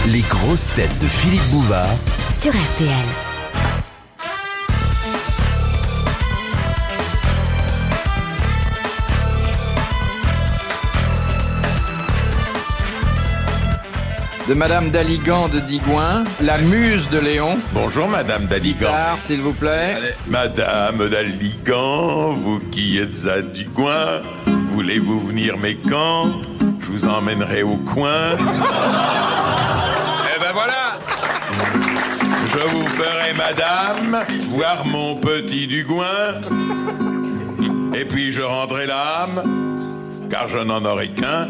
Les grosses têtes de Philippe Bouvard sur RTL. De Madame Daligan de Digoin, la muse de Léon. Bonjour Madame Daligan. Guitare, s'il vous plaît. Allez. Madame Daligan, vous qui êtes à Digoin, voulez-vous venir mes camps? Je vous emmènerai au coin. Eh ben voilà. Je vous ferai madame, voir mon petit Dugouin. Et puis je rendrai l'âme, car je n'en aurai qu'un.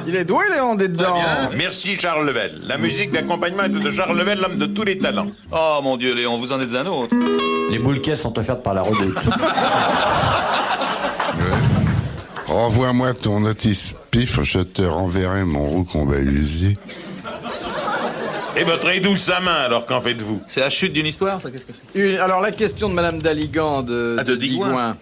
Il est doué, Léon, d'être dedans. Merci Charles Level. La musique d'accompagnement est de Charles Level, l'homme de tous les talents. Oh mon Dieu, Léon, vous en êtes un autre. Les boules caisses sont offertes par la Redoute. Envoie-moi ton notice pif, je te renverrai mon roucon balusier. Et votre édouce à main, alors qu'en faites-vous? C'est la chute d'une histoire, ça? Qu'est-ce que c'est? Alors, la question de Madame Daligan de Digoin.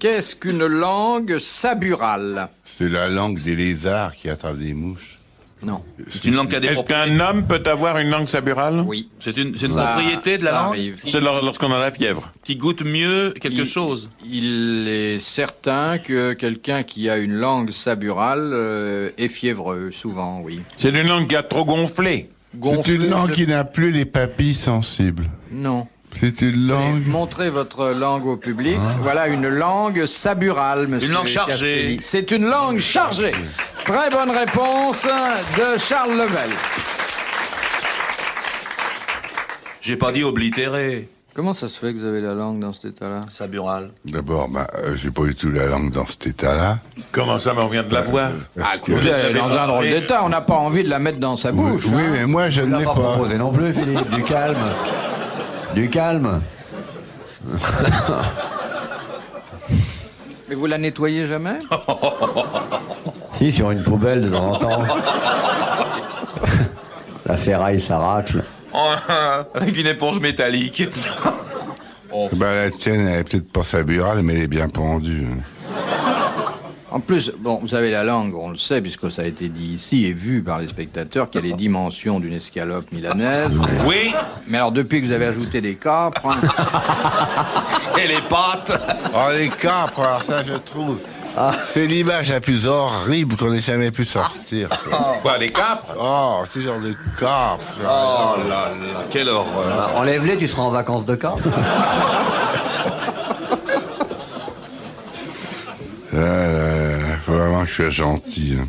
Qu'est-ce qu'une langue saburale? C'est la langue des lézards qui attrapent des mouches. Non. C'est une langue qui a des Est-ce propriétés. qu'un homme peut avoir une langue saburale? Oui. C'est une Ça- propriété de la ça langue arrive. C'est lorsqu'on a la fièvre. qui goûte mieux quelque chose. Il est certain que quelqu'un qui a une langue saburale est fiévreux, souvent, oui. C'est une langue qui a trop gonflé. C'est une langue qui n'a plus les papilles sensibles. Non. C'est une langue... Montrez votre langue au public. Voilà une langue saburale, monsieur. Une langue chargée. Castelli. C'est une langue chargée. Très bonne réponse de Charles Level. J'ai pas dit oblitéré. Comment ça se fait que vous avez la langue dans cet état-là? Sabural. D'abord, j'ai pas du tout la langue dans cet état-là. Comment ça, mais on vient de la voir? Vous êtes dans un drôle d'état, on n'a pas envie de la mettre dans sa bouche. Oui, hein. mais moi je ne l'ai Pas pas. proposé non plus, Philippe. Du calme. Du calme. Mais vous la nettoyez jamais? Si, sur une poubelle de temps en temps. La ferraille, ça racle. Avec une éponge métallique. La tienne, elle est peut-être pas saburale, mais elle est bien pendue. En plus, bon, vous avez la langue, on le sait, puisque ça a été dit ici et vu par les spectateurs, qu'il y a les dimensions d'une escalope milanaise. Oui, Mais alors, depuis que vous avez ajouté des capres, Et les pâtes. Oh, les capres, alors ça, je trouve... C'est l'image la plus horrible qu'on ait jamais pu sortir. quoi, les capres? Oh, ce genre de capres. Oh là là, quelle horreur. Enlève-les, tu seras en vacances de camp. Faut vraiment que je sois gentil. Hein.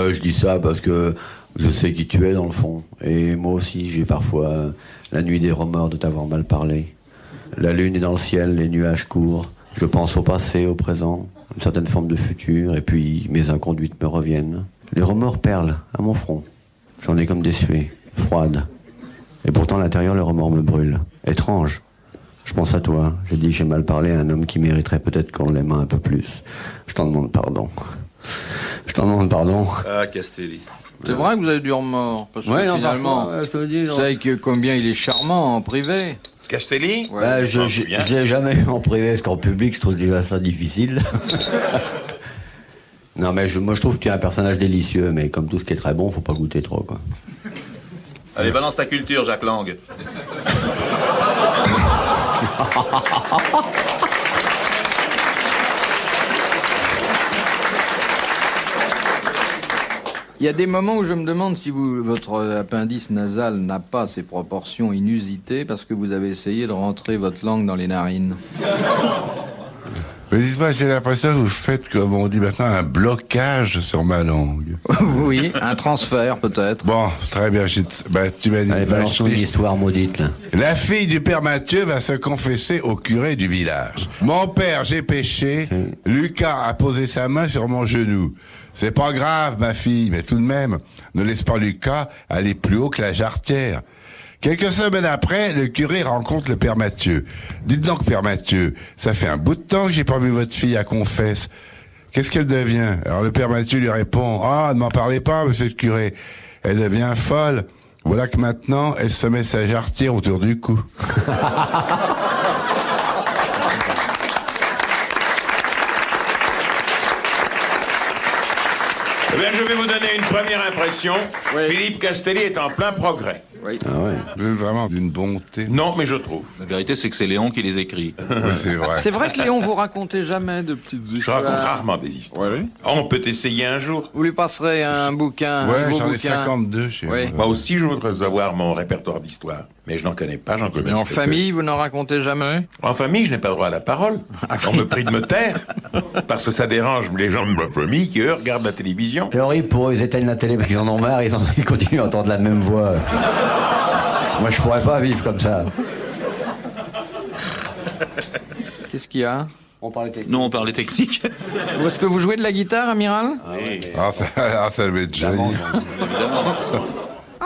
Je dis ça parce que je sais qui tu es dans le fond. Et moi aussi, j'ai parfois la nuit des remords de t'avoir mal parlé. La lune est dans le ciel, les nuages courent. Je pense au passé, au présent, une certaine forme de futur, et puis mes inconduites me reviennent. Les remords perlent à mon front. J'en ai comme des suées, froides. Et pourtant, à l'intérieur, les remords me brûlent. Étrange. Je pense à toi. J'ai dit que j'ai mal parlé à un homme qui mériterait peut-être qu'on l'aime un peu plus. Je t'en demande pardon. Je t'en demande pardon. Ah, Castelli. c'est vrai que vous avez du remords. Parce que finalement, je te le dis. vous savez que combien il est charmant en privé. Castelli? Ouais. Bah, je je m'en souviens. l'ai jamais eu en privé, parce qu'en public, je trouve déjà ça difficile. Non, mais moi, je trouve que tu es un personnage délicieux, mais comme tout ce qui est très bon, faut pas goûter trop, quoi. Allez, balance ta culture, Jacques Lang. Il y a des moments où je me demande si votre appendice nasal n'a pas ces proportions inusitées parce que vous avez essayé de rentrer votre langue dans les narines. Mais dites-moi, j'ai l'impression que vous faites, comme on dit maintenant, un blocage sur ma langue. Oui, un transfert peut-être. Bon, très bien. Tu m'as dit... Allez, balance-nous une histoire maudite, là. La fille du père Mathieu va se confesser au curé du village. Mon père, j'ai péché. Lucas a posé sa main sur mon genou. C'est pas grave, ma fille, mais tout de même, ne laisse pas Lucas aller plus haut que la jarretière. Quelques semaines après, le curé rencontre le père Mathieu. Dites donc, père Mathieu, ça fait un bout de temps que j'ai pas vu votre fille à confesse. Qu'est-ce qu'elle devient? Alors le père Mathieu lui répond, ah, ne m'en parlez pas, monsieur le curé. Elle devient folle. Voilà que maintenant, elle se met sa jarretière autour du cou. Eh bien, je vais vous donner une première impression. Oui. Philippe Castelli est en plein progrès. Oui. Ah ouais. Vous êtes vraiment d'une bonté. Non, mais je trouve. La vérité, c'est que c'est Léon qui les écrit. Oui, c'est vrai. C'est vrai que Léon, vous racontez jamais de petites Je histoires. raconte rarement des histoires. On peut essayer un jour. Vous lui passerez un bouquin, un Ouais, beau j'en ai bouquin. 52 chez Oui. moi. Moi aussi, je voudrais avoir mon répertoire d'histoire. Mais je n'en connais pas, j'en connais Mais en très peu. famille, vous n'en racontez jamais? En famille, je n'ai pas droit à la parole. On me prie de me taire. Parce que ça dérange les gens de ma famille qui, eux, regardent la télévision. C'est horrible pour eux, ils éteignent la télé parce qu'ils en ont marre, ils continuent à entendre la même voix. Moi, je pourrais pas vivre comme ça. Qu'est-ce qu'il y a? On parlait Nous, on parlait technique. Est-ce que vous jouez de la guitare, amiral? Ah, ça devait être joli.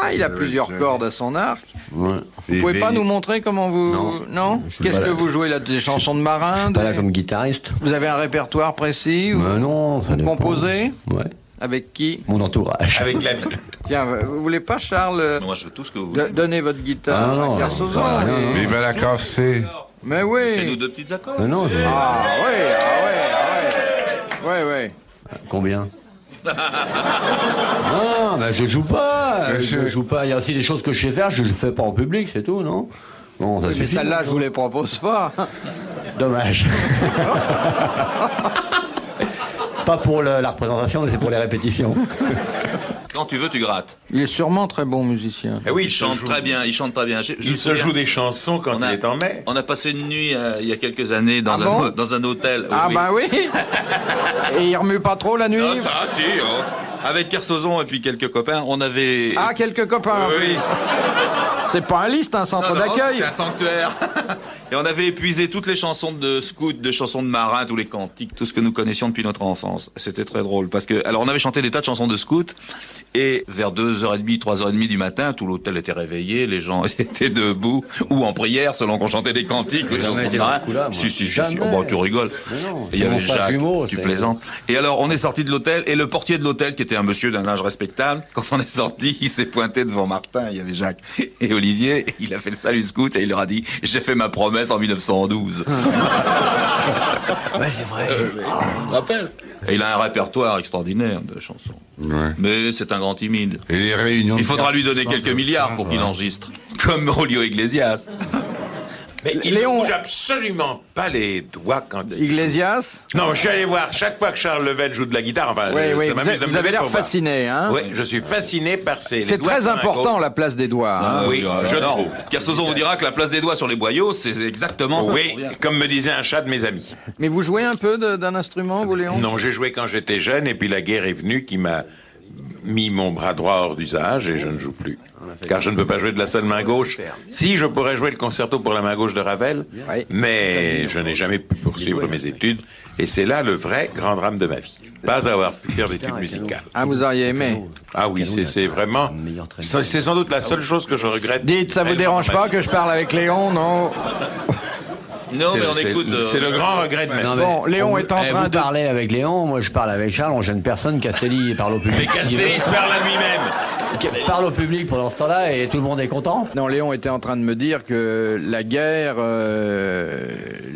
Ah, il a plusieurs cordes à son arc. Ouais. Vous pouvez pas nous montrer comment vous... Non. Qu'est-ce pas que là. vous jouez là? Des chansons de marins? Pas là des- comme guitariste. Vous avez un répertoire précis? Ou... Non, ça Vous dépend. composez? Ouais. Avec qui? Mon entourage. Avec la vie. Tiens, vous voulez pas, Charles, Moi, je veux tout ce que vous voulez. donner votre guitare Ah, non, à Kersozon? non, non, non. Mais il va la casser. Mais oui. Fais-nous deux petits accords. Non, je... Ah ouais. Ouais. Combien Non, mais je joue pas. Je joue pas. Il y a aussi des choses que je sais faire, je le fais pas en public, c'est tout, non? Non, ça Mais suffit. celle-là, je vous les propose pas. Dommage. Pas pour la représentation, mais c'est pour les répétitions. Quand tu veux, tu grattes. Il est sûrement très bon musicien. Eh oui, Il chante très bien, il chante très bien. Je Il me se souviens, joue des chansons quand on a- il est en mai. On a passé une nuit il y a quelques années dans, Ah bon dans un hôtel. Ah Oui. bah oui. Et il remue pas trop la nuit? Ah, ça, si. Oh. Avec Kersozon et puis quelques copains, on avait... Ah, quelques copains. Oui. C'est pas un liste, un centre d'accueil. C'était un sanctuaire. Et on avait épuisé toutes les chansons de scouts, de chansons de marins, tous les cantiques, tout ce que nous connaissions depuis notre enfance. C'était très drôle parce que, alors on avait chanté des tas de chansons de scouts et vers 2h30, 3h30 du matin, tout l'hôtel était réveillé, les gens étaient debout ou en prière selon qu'on chantait des cantiques, les chansons été de dans marins. ce coup-là, moi. Si. Jamais. Oh, bah, tu rigoles. Mais non, Et il y c'est avait mon frère Jacques, jumeau, tu c'est- plaisantes. Et alors on est sorti de l'hôtel et le portier de l'hôtel qui était un monsieur d'un âge respectable, quand on est sorti, il s'est pointé devant Martin, il y avait Jacques et Olivier, il a fait le salut scout et il leur a dit « J'ai fait ma promesse en 1912 ». Ouais, c'est vrai. Je me rappelle. Et il a un répertoire extraordinaire de chansons. Ouais. Mais c'est un grand timide. Et les réunions. Il de faudra lui donner quartier, quelques milliards pour qu'il enregistre. Comme Julio Iglesias. Mais il Léon- ne bouge absolument pas les doigts quand il... Iglesias? Non, je suis allé voir chaque fois que Charles Level joue de la guitare. Enfin, Oui, ça oui. m'amuse de me Vous avez lever l'air pour voir. fasciné, hein? Oui, je suis fasciné par ces... les C'est doigts très sur un important, gros. la place des doigts. hein. Oui, je trouve. Kersozon vous dira que la place des doigts sur les boyaux, c'est exactement ça. Oui, comme me disait un chat de mes amis. Mais vous jouez un peu d'un instrument, vous, Léon? Non, j'ai joué quand j'étais jeune et puis la guerre est venue qui m'a mis mon bras droit hors d'usage et je ne joue plus. Car je ne peux pas jouer de la seule main gauche. Si, je pourrais jouer le concerto pour la main gauche de Ravel, Oui. mais je n'ai jamais pu poursuivre mes études. Et c'est là le vrai grand drame de ma vie. Pas avoir pu faire d'études musicales. Ah, vous auriez aimé. Ah oui, c'est vraiment... C'est sans doute la seule chose que je regrette. Dites, ça vous réellement dérange dans ma pas vie. que je parle avec Léon, non? Non, mais on écoute. C'est le grand regret de ma vie. Non, mais Bon, Léon est en train vous de... parlez avec Léon, moi je parle avec Charles, on gêne personne, Castelli parle au public. Mais Castelli se parle à lui-même. Il parle au public pendant ce temps-là et tout le monde est content. Non, Léon était en train de me dire que la guerre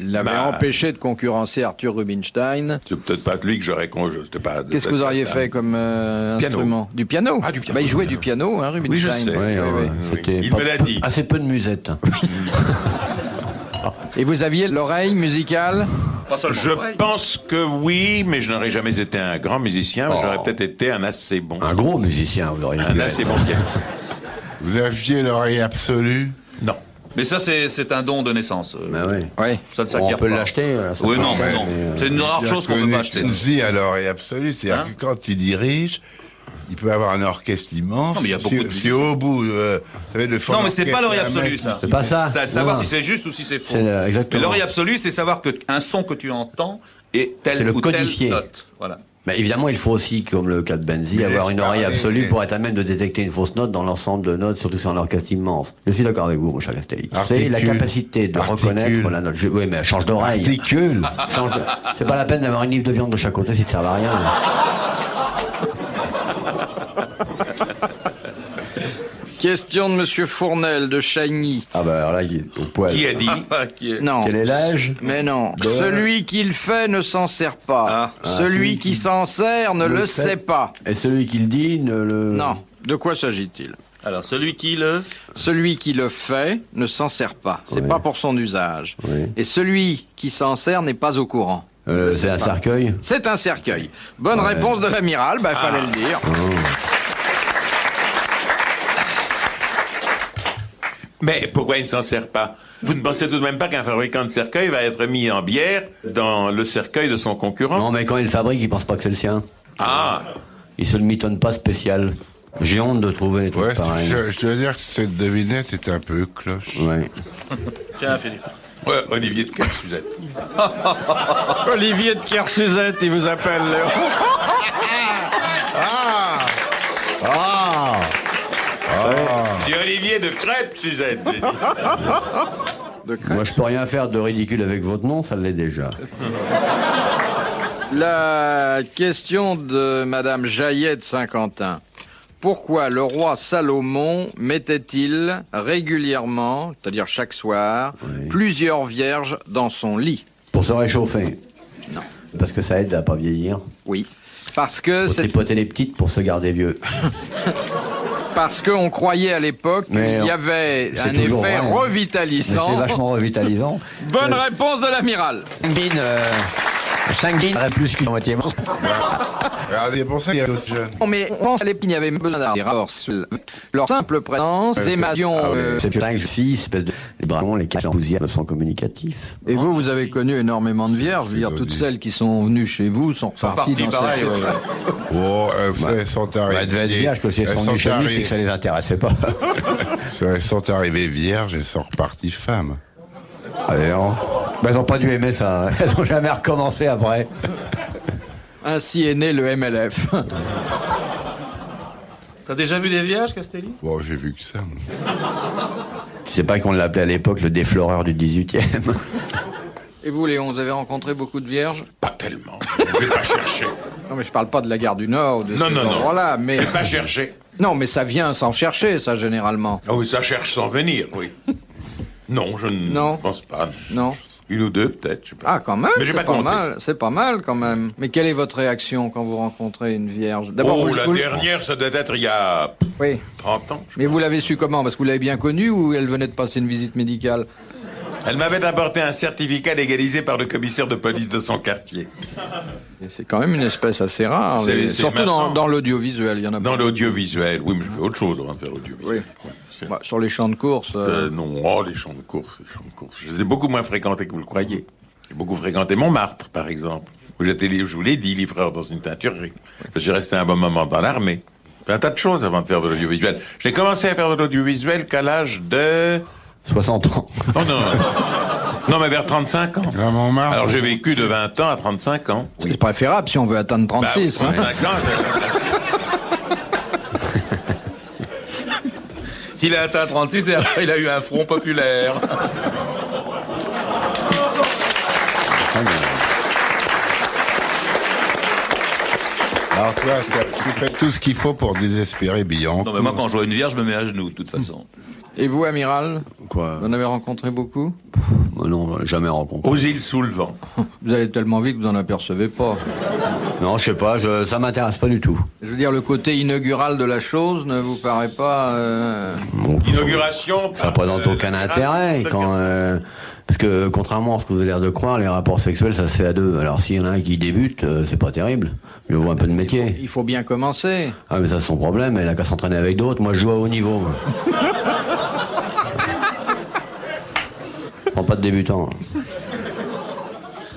l'avait Bah. empêché de concurrencer Arthur Rubinstein. C'est peut-être pas lui que j'aurais c'était pas. Qu'est-ce que vous auriez fait comme Piano. instrument? Du piano? Ah, du piano. Bah, il jouait du piano, hein, Rubinstein. Oui, je sais. Oui. C'était Il pas- me l'a dit. Assez peu de musette. Et vous aviez l'oreille musicale? Pas seulement. Je pense que oui, mais je n'aurais jamais été un grand musicien, mais j'aurais peut-être été un assez bon. Un gros musicien, vous l'auriez Un pu assez être. bon pianiste. Vous aviez l'oreille absolue. Non. Mais ça, c'est un don de naissance. Bah oui. Oui. Ça ne On s'acquiert peut pas. l'acheter. ça Oui, peut non, l'acheter, non. mais, C'est une rare chose qu'on peut pas acheter. Kunzi à l'oreille absolue, c'est-à-dire Hein que quand il dirige, il peut avoir un orchestre immense. Non, mais il y a beaucoup de si au bout, vous savez, le fond Non, mais c'est pas d'orchestre, l'oreille il y a un absolue, mec ça. C'est pas ça. Savoir Non. si c'est juste ou si c'est faux. C'est exactement. Mais l'oreille absolue, c'est savoir qu'un son que tu entends est C'est telle le ou telle codifié. note. Voilà. Mais évidemment, il faut aussi, comme le cas de Benzi, Mais avoir laisse une oreille parler, absolue mais- pour être à même de détecter une fausse note dans l'ensemble de notes, surtout sur un orchestre immense. Je suis d'accord avec vous, mon cher Castelli. C'est la Articule. capacité de Articule. reconnaître la note. Oui, mais change d'oreille. Articule. C'est pas la peine d'avoir une livre de viande de chaque côté si ça ne sert à rien. Question de Monsieur Fournel de Chagny. Ah bah alors là, il est au poil. Qui a dit? Non. Quel est l'âge? Mais non. De- Celui qui le fait ne s'en sert pas. Celui qui s'en sert ne le sait pas. Et celui qui le dit ne le... Non. De quoi s'agit-il? Alors, celui qui le... Celui qui le fait ne s'en sert pas. C'est Ouais. pas pour son usage. Ouais. Et celui qui s'en sert n'est pas au courant. C'est un cercueil? C'est un cercueil. Bonne réponse de l'amiral, bah fallait le dire. Mais pourquoi il ne s'en sert pas? Vous ne pensez tout de même pas qu'un fabricant de cercueil va être mis en bière dans le cercueil de son concurrent? Non, mais quand il le fabrique, il pense pas que c'est le sien. Ah, Il se le mitonne pas spécial. J'ai honte de trouver des trucs Ouais, pareils. je dois dire que cette devinette était un peu cloche. Ouais. Tiens, Philippe. ouais, Olivier de Kersuzel. Olivier de Kersuzel, il vous appelle. Dis Olivier de Crêpe, Suzette. j'ai dit. Moi, je peux rien faire de ridicule avec votre nom, ça l'est déjà. La question de Madame Jaillet de Saint-Quentin. Pourquoi le roi Salomon mettait-il régulièrement, c'est-à-dire chaque soir, plusieurs vierges dans son lit? Pour se réchauffer. Non. Parce que ça aide à pas vieillir. Oui. Parce que Faut c'est tripoter les petites pour se garder vieux. parce qu'on croyait à l'époque qu'il Mais y avait c'est un toujours effet vrai, hein. Mais revitalisant. c'est vachement revitalisant. Bonne réponse de l'amiral. 5 bines, plus qu'une moitié. Regardez, c'est pour ça qu'il y a aussi jeune. Non, mais on pensait qu'il n'y avait besoin d'un rapport sur leur simple présence, émasion. C'est plus dingue, filles, espèce de... Les bracons, les caches enthousiastes sont communicatifs. Et vous avez connu énormément de vierges. Je veux dire, toutes celles qui sont venues chez vous sont reparties dans pareil, cette... ouais. Oh, elles sont arrivées. Bah, devait être vierge, que si elles sont venues chez lui, c'est que ça les intéressait pas. Elles sont arrivées vierges, elles sont reparties femmes. Allez, non. Bah, elles ont pas dû aimer ça. Hein. Elles ont jamais recommencé après. Ainsi est né le MLF. T'as déjà vu des vierges, Castelli? Bon, j'ai vu que ça. C'est pas qu'on l'appelait à l'époque le défloreur du 18e. Et vous, Léon, vous avez rencontré beaucoup de vierges? Pas tellement. Je vais pas chercher. Non, mais je parle pas de la gare du Nord ou de Non, ces non, non. endroits-là, mais... Je vais pas chercher. Non, mais ça vient sans chercher, ça, généralement. Ah oui, ça cherche sans venir, oui. Non, je ne Non. pense pas. Non? Une ou deux, peut-être, je sais pas. Ah, quand même, Mais j'ai c'est pas pas compté. mal. C'est pas mal, quand même. Mais quelle est votre réaction quand vous rencontrez une vierge? D'abord, Oh, vous- la vous- dernière, ça doit être il y a Oui. 30 ans. Mais vous l'avez su comment? Parce que vous l'avez bien connue ou elle venait de passer une visite médicale? Elle m'avait apporté un certificat légalisé par le commissaire de police de son quartier. Et c'est quand même une espèce assez rare. C'est- mais c'est surtout maintenant. dans l'audiovisuel, il y en a Dans pas. l'audiovisuel. Oui, mais je fais autre chose avant de faire l'audiovisuel. Oui. C'est- Bah, sur les champs de course. Non, oh, les champs de course, les champs de course. Je les ai beaucoup moins fréquentés que vous le croyez. J'ai beaucoup fréquenté Montmartre, par exemple, où j'étais, je vous l'ai dit, livreur dans une teinturerie. Je suis resté un bon moment dans l'armée. Un tas de choses avant de faire de l'audiovisuel. J'ai commencé à faire de l'audiovisuel qu'à l'âge de... 60 ans. Oh non. Non, mais vers 35 ans. À Montmartre. Alors j'ai vécu de 20 ans à 35 ans. C'est préférable si on veut atteindre Bah, 36. hein. 35 ans, Il a atteint 36 et après, il a eu un front populaire. Alors toi, tu fais tout ce qu'il faut pour désespérer Billancourt. Non, mais moi, quand je vois une vierge, je me mets à genoux, de toute façon. Et vous, amiral? Quoi? Vous en avez rencontré beaucoup? Non, jamais rencontré. aux îles sous le vent. Vous allez tellement vite que vous n'en apercevez pas. Non, je sais pas, ça m'intéresse pas du tout. Je veux dire, le côté inaugural de la chose ne vous paraît pas... Bon, Inauguration. ça présente aucun intérêt quand... parce que contrairement à ce que vous avez l'air de croire, les rapports sexuels, ça se fait à deux. Alors s'il y en a un qui débute, c'est pas terrible. Il vaut un peu de métier. Il faut bien commencer. Ah mais ça c'est son problème, elle a qu'à s'entraîner avec d'autres. Moi je joue à haut niveau. Moi. Je prends pas de débutant.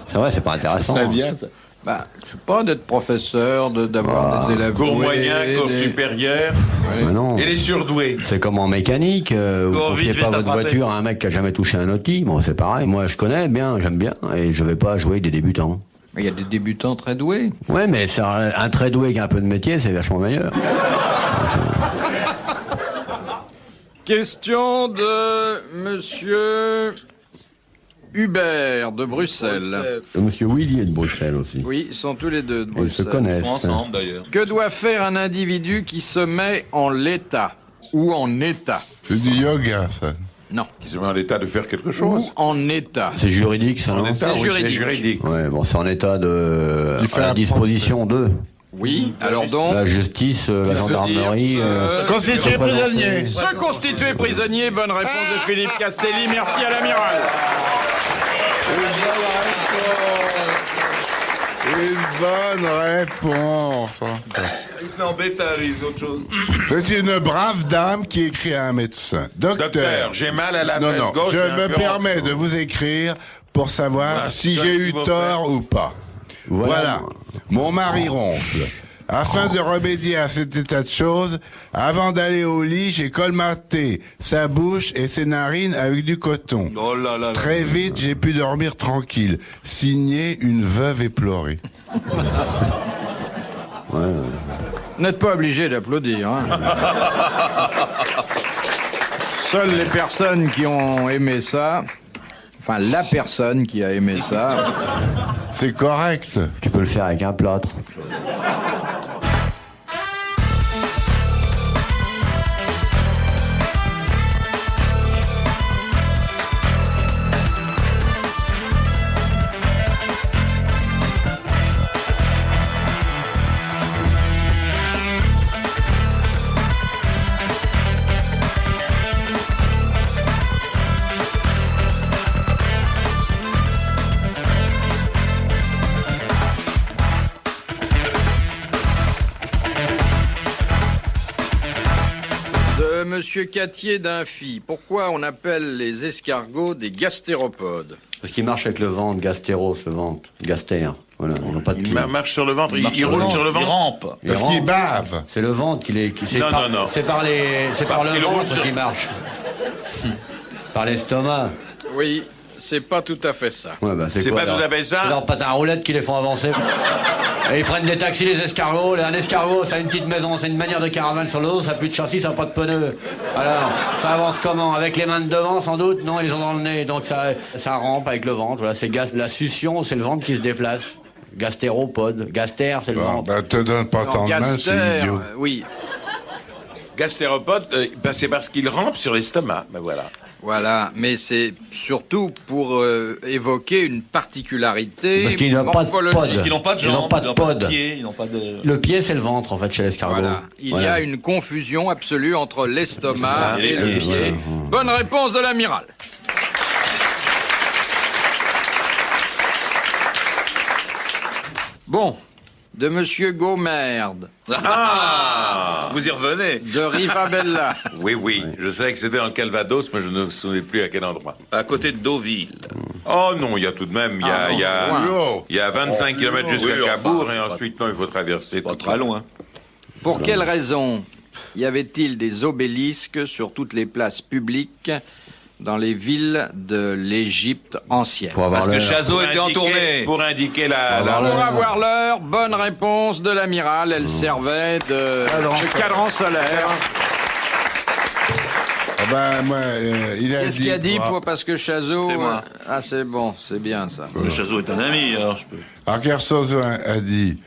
C'est vrai, c'est pas intéressant. Très bien, ça. Bah, je sais pas, d'être professeur, d'avoir des élèves Cours doués, moyen, cours des- supérieur. Mais non. Et les surdoués. C'est comme en mécanique, vous Cours confiez vite, pas je vais votre t'attraper. voiture à un mec qui a jamais touché un outil. Bon, c'est pareil. Moi, je connais bien, j'aime bien, et je vais pas jouer avec des débutants. Il y a des débutants très doués. Ouais, mais c'est un très doué qui a un peu de métier, c'est vachement meilleur. Question de monsieur Hubert de Bruxelles. Monsieur Willy est de Bruxelles aussi. Oui, ils sont tous les deux de Ils se Bruxelles. Ils connaissent. sont ensemble, d'ailleurs. Que doit faire un individu qui se met en l'état? ou en état. C'est du yoga, ça. Non. Qui se met en état de faire quelque chose. Ou en état. C'est juridique, ça, En non? état, C'est oui, juridique. c'est juridique. Ouais, bon, c'est en état de... Il fait à la un disposition de Oui, alors donc... la justice, la gendarmerie... Constitué prisonnier. Se constituer prisonnier, bonne réponse de Philippe Castelli, merci à l'amiral. Une bonne réponse. Il se met en bêta, les autres choses. C'est une brave dame qui écrit à un médecin. Docteur, j'ai mal à la Non, fesse non, gauche. je et un me peu permets en- de vous écrire pour savoir Ah, si ça, j'ai s'il eu vous tort ou pas. Voilà. Mon mari ronfle. Afin de remédier à cet état de choses, avant d'aller au lit, j'ai colmaté sa bouche et ses narines avec du coton. Oh là là là. Très vite, j'ai pu dormir tranquille. Signé une veuve éplorée. Vous n'êtes pas obligé d'applaudir. Hein. Seules les personnes qui ont aimé ça, enfin la personne qui a aimé ça, C'est correct. Tu peux le faire avec un plâtre. de Monsieur Cattier d'Infi. Pourquoi on appelle les escargots des gastéropodes? Parce qu'il marche avec le ventre, gastéros, le ventre, gaster. Voilà, ils n'ont pas de Il pied. marche sur le ventre, il marche roule sur le Il ventre. rampe. Il Parce qu'il rampe. bave. C'est le ventre qui les... c'est Non, par, non, non. C'est par Parce le qu'il roule ventre sur- qui marche. Par l'estomac. Oui, c'est pas tout à fait ça. Ouais, bah, C'est quoi, pas leur- tout à fait ça. C'est leurs patins à roulettes qui les font avancer. Et ils prennent des taxis, les escargots. Un escargot, ça a une petite maison, c'est une manière de caravane sur le dos, ça n'a plus de châssis, ça n'a pas de pneus. Alors, ça avance comment? Avec les mains de devant, sans doute? Non, ils ont dans le nez. Donc ça rampe avec le ventre. Voilà, c'est la succion, c'est le ventre qui se déplace. Gastéropode. Gaster, c'est le Bon, ventre. ben, te donne pas Non, tant de main, gaster, c'est idiot. oui, Gastéropode, c'est parce qu'il rampe sur l'estomac. Ben voilà. voilà, mais c'est surtout pour évoquer une particularité Parce qu'ils n'ont pas de morphologique. pod. Parce qu'ils n'ont pas de Ils n'ont jambes, pas de pod. pieds, ils n'ont pas de... Le pied, c'est le ventre, en fait, chez l'escargot. Voilà. Il y Voilà. a une confusion absolue entre l'estomac Et et le le pied. pied. Bonne réponse de l'amiral. Bon, de Monsieur Gaumerde, Ah, vous y revenez. de Rivabella. Oui, oui. Je savais que c'était en Calvados, mais je ne me souvenais plus à quel endroit. À côté de Deauville. Oh non, il y a tout de même, loin. il y a 25 km jusqu'à oui, enfin, Cabourg, et c'est pas- ensuite, non, il faut traverser. Pas tout très loin. Pour quelle raison y avait-il des obélisques sur toutes les places publiques dans les villes de l'Égypte ancienne? Pour avoir Parce que l'heure. Chazot était en tournée. Pour indiquer la... avoir Pour l'heure. avoir l'heure, bonne réponse de l'amiral. Elle servait de cadran solaire. Ah ben, moi, il a Qu'est-ce qu'il a dit quoi. pour, parce que Chazot... C'est moi. Ah, c'est bon, c'est bien ça. Chazot est un ami, alors je peux... Alors Kersozon a dit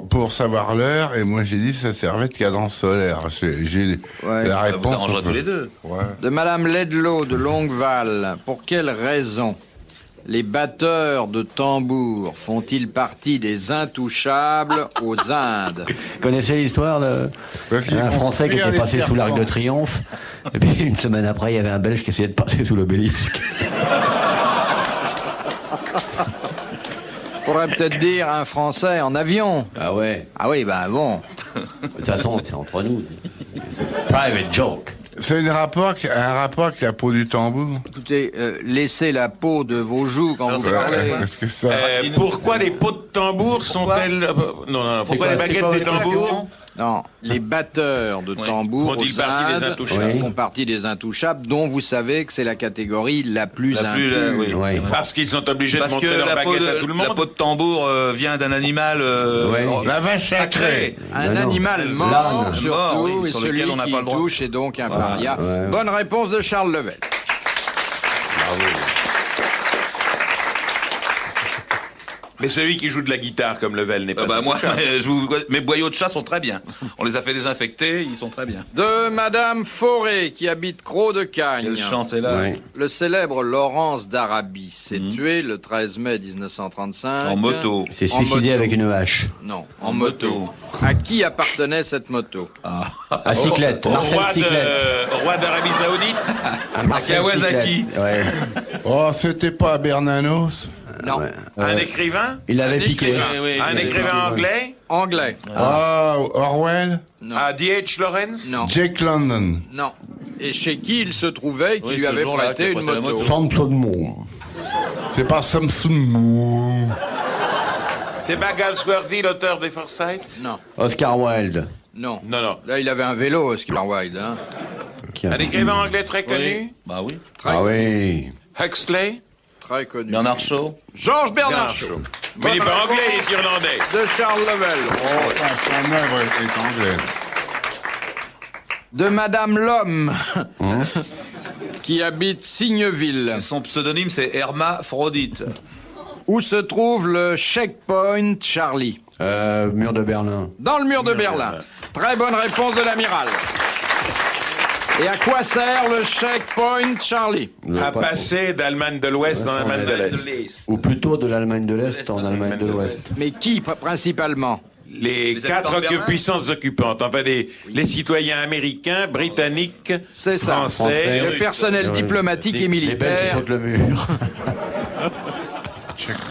pour savoir l'heure, et moi j'ai dit ça servait de cadran solaire. J'ai Ouais. la Vous réponse. arrangerez tous les deux. Ouais. De Madame Ledlow de Longueval, pour quelle raison les batteurs de tambour font-ils partie des intouchables aux Indes? Vous connaissez l'histoire Parce qu'ils un font Français qui frire était les passé sous l'Arc de serpents. Triomphe, et puis une semaine après, il y avait un Belge qui essayait de passer sous l'obélisque. Faudrait peut-être dire un Français en avion. Ah ouais. Ah oui, ben bon. De toute façon, c'est entre nous. Private joke. C'est un rapport avec la peau du tambour. Écoutez, laissez la peau de vos joues quand vous parlez. Est-ce que ça. pourquoi les pots de tambour sont-elles... Non, non, pourquoi quoi, les c'était baguettes pas des la tambours question Non, les batteurs de tambour Font-ils aux partie des Indes intouchables font partie des intouchables, dont vous savez que c'est la catégorie la plus La plus, impure. oui. Ouais. Parce qu'ils sont obligés Parce de que montrer leur la peau, baguette à tout le monde. la peau de tambour vient d'un animal Ouais. La vache sacrée. Un Non, non. animal mort, L'âne. surtout, Mort, oui, et sur celui lequel on n'a qui pas le droit. touche est donc un paria. ouais. Bonne réponse de Charles Level. Mais celui qui joue de la guitare comme Level n'est pas un Moi, chat. mes boyaux de chat sont très bien. On les a fait désinfecter, ils sont très bien. De Madame Fauré, qui habite Cros-de-Cagne. Quelle chance est là. Ouais. Le célèbre Laurence d'Arabie s'est tué le 13 mai 1935. En moto. Il s'est En suicidé moto. avec une hache. Non, en moto. À qui appartenait cette moto? À Cyclette. Marcel Cyclette. Au roi d'Arabie Saoudite. À Marcel Kawasaki. Cyclette. Ouais. Oh, c'était pas Bernanos? Non, Un écrivain. Il l'avait Un piqué. écrivain. Un écrivain anglais. anglais. Ah, Orwell? Non. D.H. Lawrence. Non, Jake London? non. Et chez qui il se trouvait qui Oui, lui ce avait jour-là, prêté qui a une prêté la moto? moto. Fantomon. C'est pas Samsung? C'est Baggalsworthy, l'auteur des Forsyth. Non, Oscar Wilde. non. Non, non. Là, il avait un vélo, Oscar Wilde. Hein. Qui a- Un écrivain anglais très connu. Bah oui. Ah oui. Huxley. Très connu. Bernard Shaw. Georges Bernard Bernard Shaw. Shaw. Mais il est pas anglais, il est irlandais. De Charles Level. Son œuvre est anglaise. De Madame Lhomme, qui habite Signeville, Son pseudonyme, c'est Hermaphrodite. où se trouve le Checkpoint Charlie. Mur de Berlin. Dans le mur de Berlin. Très bonne réponse de l'amiral. Et à quoi sert le Checkpoint Charlie? À passer d'Allemagne de l'Ouest dans l'Allemagne de l'Est. Ou plutôt de l'Allemagne de l'Est en Allemagne de l'Ouest. Mais qui principalement? Les habitants quatre de Berlin. puissances occupantes, enfin les citoyens américains, britanniques, C'est ça. français. Le personnel diplomatique et Les Belges qui militaire. sautent le mur.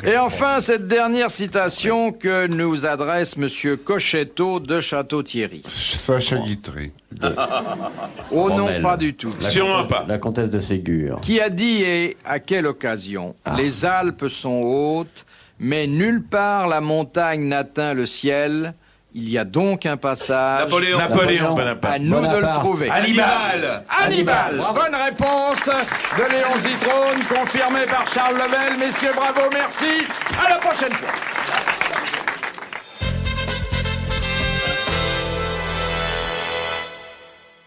Et enfin, cette dernière citation que nous adresse Monsieur Cochetto de Château-Thierry. Sacha Guitry. Oh non, Rommel. pas du tout. Sûrement pas. La comtesse de Ségur. Qui a dit et à quelle occasion? Les Alpes sont hautes, mais nulle part la montagne n'atteint le ciel. Il y a donc un passage. Napoléon. Napoléon À Bonaparte. nous de le Bonaparte. trouver. Hannibal. Hannibal. Bonne réponse de Léon Zitrone, confirmée par Charles Level. Messieurs, bravo, merci. À la prochaine fois.